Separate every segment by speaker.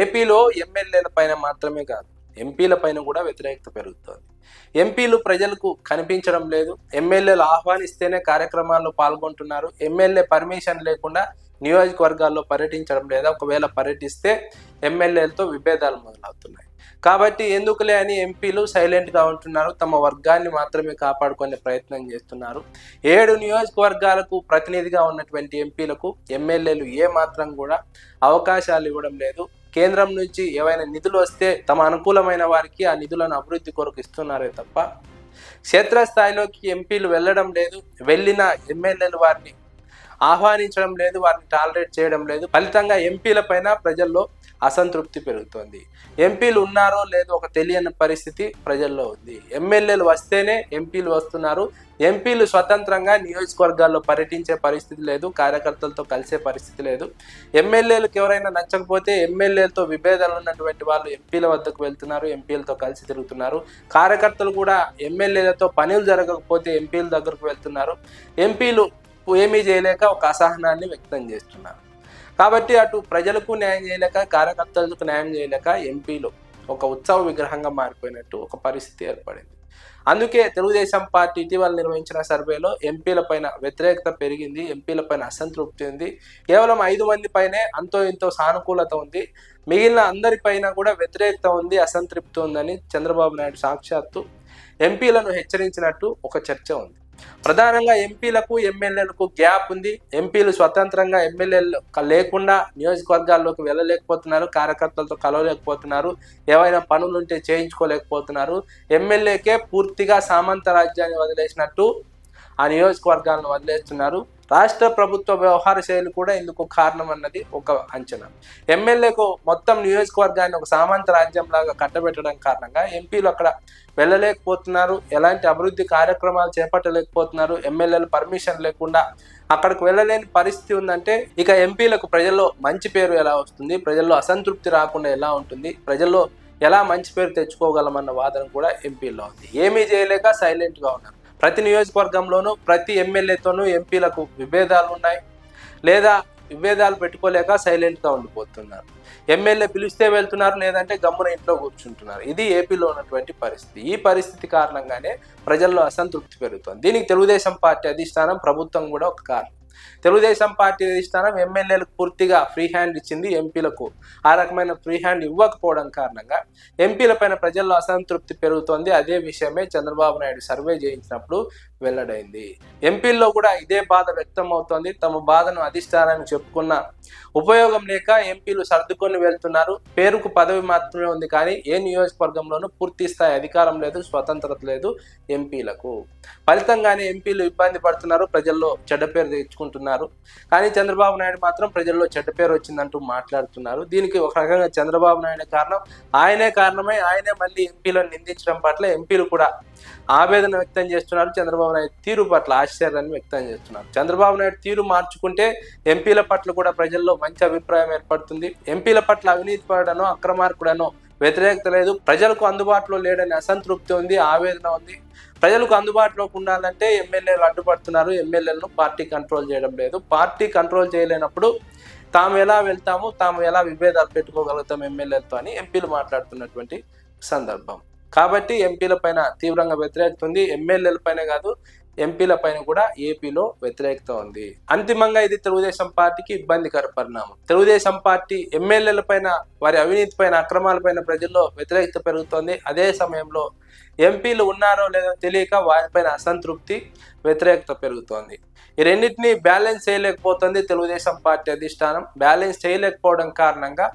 Speaker 1: ఏపీలో ఎమ్మెల్యేల పైన మాత్రమే కాదు, ఎంపీల పైన కూడా వ్యతిరేకత పెరుగుతోంది. ఎంపీలు ప్రజలకు కనిపించడం లేదు. ఎమ్మెల్యేలు ఆహ్వానిస్తేనే కార్యక్రమాల్లో పాల్గొంటున్నారు. ఎమ్మెల్యే పర్మిషన్ లేకుండా నియోజకవర్గాల్లో పర్యటించడం లేదా, ఒకవేళ పర్యటిస్తే ఎమ్మెల్యేలతో విభేదాలు మొదలవుతున్నాయి. కాబట్టి ఎందుకులే అని ఎంపీలు సైలెంట్గా ఉంటున్నారు. తమ వర్గాన్ని మాత్రమే కాపాడుకునే ప్రయత్నం చేస్తున్నారు. 7 నియోజకవర్గాలకు ప్రతినిధిగా ఉన్నటువంటి ఎంపీలకు ఎమ్మెల్యేలు ఏ మాత్రం కూడా అవకాశాలు ఇవ్వడం లేదు. కేంద్రం నుంచి ఏవైనా నిధులు వస్తే తమ అనుకూలమైన వారికి ఆ నిధులను అభివృద్ధి కొరకు ఇస్తున్నారే తప్ప క్షేత్రస్థాయిలోకి ఎంపీలు వెళ్ళడం లేదు. వెళ్ళిన ఎమ్మెల్యేలు వారిని ఆహ్వానించడం లేదు, వారిని టాలరేట్ చేయడం లేదు. ఫలితంగా ఎంపీల పైన ప్రజల్లో అసంతృప్తి పెరుగుతోంది. ఎంపీలు ఉన్నారో లేదో ఒక తెలియని పరిస్థితి ప్రజల్లో ఉంది. ఎమ్మెల్యేలు వస్తేనే ఎంపీలు వస్తున్నారు. ఎంపీలు స్వతంత్రంగా నియోజకవర్గాల్లో పర్యటించే పరిస్థితి లేదు, కార్యకర్తలతో కలిసే పరిస్థితి లేదు. ఎమ్మెల్యేలకు ఎవరైనా నచ్చకపోతే ఎమ్మెల్యేలతో విభేదాలు ఉన్నటువంటి వాళ్ళు ఎంపీల వద్దకు వెళ్తున్నారు, ఎంపీలతో కలిసి తిరుగుతున్నారు. కార్యకర్తలు కూడా ఎమ్మెల్యేలతో పనులు జరగకపోతే ఎంపీల దగ్గరకు వెళ్తున్నారు. ఎంపీలు ఏమీ చేయలేక ఒక అసహనాన్ని వ్యక్తం చేస్తున్నారు. కాబట్టి అటు ప్రజలకు న్యాయం చేయలేక, కార్యకర్తలకు న్యాయం చేయలేక ఎంపీలు ఒక ఉత్సవ విగ్రహంగా మారిపోయినట్టు ఒక పరిస్థితి ఏర్పడింది. అందుకే తెలుగుదేశం పార్టీ ఇటీవల నిర్వహించిన సర్వేలో ఎంపీల పైన వ్యతిరేకత పెరిగింది, ఎంపీల పైన అసంతృప్తి ఉంది. కేవలం 5 మంది పైనే అంతో ఇంతో సానుకూలత ఉంది, మిగిలిన అందరిపైన కూడా వ్యతిరేకత ఉంది, అసంతృప్తి ఉందని చంద్రబాబు నాయుడు సాక్షాత్తు ఎంపీలను హెచ్చరించినట్టు ఒక చర్చ ఉంది. ప్రధానంగా ఎంపీలకు ఎమ్మెల్యేలకు గ్యాప్ ఉంది. ఎంపీలు స్వతంత్రంగా ఎమ్మెల్యేలు లేకుండా నియోజకవర్గాల్లోకి వెళ్ళలేకపోతున్నారు, కార్యకర్తలతో కలవలేకపోతున్నారు, ఏవైనా పనులుంటే చేయించుకోలేకపోతున్నారు. ఎమ్మెల్యేకే పూర్తిగా సామంత రాజ్యాన్ని వదిలేసినట్టు ఆ నియోజకవర్గాలను వదిలేస్తున్నారు. రాష్ట్ర ప్రభుత్వ వ్యవహార శైలి కూడా ఇందుకు కారణం అన్నది ఒక అంచనా. ఎమ్మెల్యేకు మొత్తం నియోజకవర్గాన్ని ఒక సామంత రాజ్యం లాగా కట్టబెట్టడం కారణంగా ఎంపీలు అక్కడ వెళ్ళలేకపోతున్నారు, ఎలాంటి అభివృద్ధి కార్యక్రమాలు చేపట్టలేకపోతున్నారు. ఎమ్మెల్యేలు పర్మిషన్ లేకుండా అక్కడికి వెళ్ళలేని పరిస్థితి ఉందంటే ఇక ఎంపీలకు ప్రజల్లో మంచి పేరు ఎలా వస్తుంది, ప్రజల్లో అసంతృప్తి రాకుండా ఎలా ఉంటుంది, ప్రజల్లో ఎలా మంచి పేరు తెచ్చుకోగలమన్న వాదన కూడా ఎంపీల్లో ఉంది. ఏమీ చేయలేక సైలెంట్గా ఉన్నారు. ప్రతి నియోజకవర్గంలోనూ ప్రతి ఎమ్మెల్యేతోనూ ఎంపీలకు విభేదాలు ఉన్నాయి, లేదా విభేదాలు పెట్టుకోలేక సైలెంట్గా ఉండిపోతున్నారు. ఎమ్మెల్యే పిలిస్తే వెళ్తున్నారు, లేదంటే గమ్మున ఇంట్లో కూర్చుంటున్నారు. ఇది ఏపీలో ఉన్నటువంటి పరిస్థితి. ఈ పరిస్థితి కారణంగానే ప్రజల్లో అసంతృప్తి పెరుగుతుంది. దీనికి తెలుగుదేశం పార్టీ అధిష్టానం, ప్రభుత్వం కూడా ఒక కారణం. తెలుగుదేశం పార్టీ అధిష్టానం ఎమ్మెల్యేలకు పూర్తిగా ఫ్రీ హ్యాండ్ ఇచ్చింది, ఎంపీలకు ఆ రకమైన ఫ్రీ హ్యాండ్ ఇవ్వకపోవడం కారణంగా ఎంపీల పైన ప్రజల్లో అసంతృప్తి పెరుగుతోంది. అదే విషయమే చంద్రబాబు నాయుడు సర్వే చేయించినప్పుడు వెల్లడైంది. ఎంపీల్లో కూడా ఇదే బాధ వ్యక్తం అవుతోంది. తమ బాధను అధిష్టానానికి చెప్పుకున్న ఉపయోగం లేక ఎంపీలు సర్దుకొని వెళ్తున్నారు. పేరుకు పదవి మాత్రమే ఉంది, కానీ ఏ నియోజకవర్గంలోనూ పూర్తి స్థాయి అధికారం లేదు, స్వతంత్రత లేదు ఎంపీలకు. ఫలితంగానే ఎంపీలు ఇబ్బంది పడుతున్నారు, ప్రజల్లో చెడ్డ పేరు తెచ్చుకుంటున్నారు. కానీ చంద్రబాబు నాయుడు మాత్రం ప్రజల్లో చెడ్డ పేరు వచ్చిందంటూ మాట్లాడుతున్నారు. దీనికి ఒక రకంగా చంద్రబాబు నాయుడు కారణం. ఆయనే కారణమై ఆయనే మళ్ళీ ఎంపీలను నిందించడం పట్ల ఎంపీలు కూడా ఆవేదన వ్యక్తం చేస్తున్నారు. చంద్రబాబు నాయుడు తీరు పట్ల ఆశ్చర్యాన్ని వ్యక్తం చేస్తున్నారు. చంద్రబాబు నాయుడు తీరు మార్చుకుంటే ఎంపీల పట్ల కూడా ప్రజల్లో మంచి అభిప్రాయం ఏర్పడుతుంది. ఎంపీల పట్ల అవినీతి పడనో, అక్రమార్కుడనో వ్యతిరేకత లేదు, ప్రజలకు అందుబాటులో లేడని అసంతృప్తి ఉంది, ఆవేదన ఉంది. ప్రజలకు అందుబాటులోకి ఉండాలంటే ఎమ్మెల్యేలు అడ్డుపడుతున్నారు, ఎమ్మెల్యేలను పార్టీ కంట్రోల్ చేయడం లేదు. పార్టీ కంట్రోల్ చేయలేనప్పుడు తాము ఎలా వెళ్తాము, తాము ఎలా విభేదాలు పెట్టుకోగలుగుతాం ఎమ్మెల్యేలతో అని ఎంపీలు మాట్లాడుతున్నటువంటి సందర్భం. కాబట్టి ఎంపీల పైన తీవ్రంగా వ్యతిరేకత ఉంది. ఎమ్మెల్యేల పైన కాదు, ఎంపీల పైన కూడా ఏపీలో వ్యతిరేకత ఉంది. అంతిమంగా ఇది తెలుగుదేశం పార్టీకి ఇబ్బందికర పరిణామం. తెలుగుదేశం పార్టీ ఎమ్మెల్యేల పైన, వారి అవినీతి పైన, అక్రమాల పైన ప్రజల్లో వ్యతిరేకత పెరుగుతోంది. అదే సమయంలో ఎంపీలు ఉన్నారో లేదో తెలియక వారిపైన అసంతృప్తి, వ్యతిరేకత పెరుగుతోంది. ఈ రెండింటినీ బ్యాలెన్స్ చేయలేకపోతుంది తెలుగుదేశం పార్టీ అధిష్టానం. బ్యాలెన్స్ చేయలేకపోవడం కారణంగా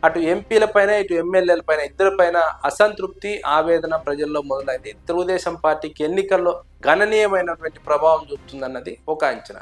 Speaker 1: అటు ఎంపీల పైన, ఇటు ఎమ్మెల్యేల పైన, ఇద్దరిపైన అసంతృప్తి, ఆవేదన ప్రజల్లో మొదలైంది. తెలుగుదేశం పార్టీకి ఎన్నికల్లో గణనీయమైనటువంటి ప్రభావం చూపుతుందన్నది ఒక అంచనా.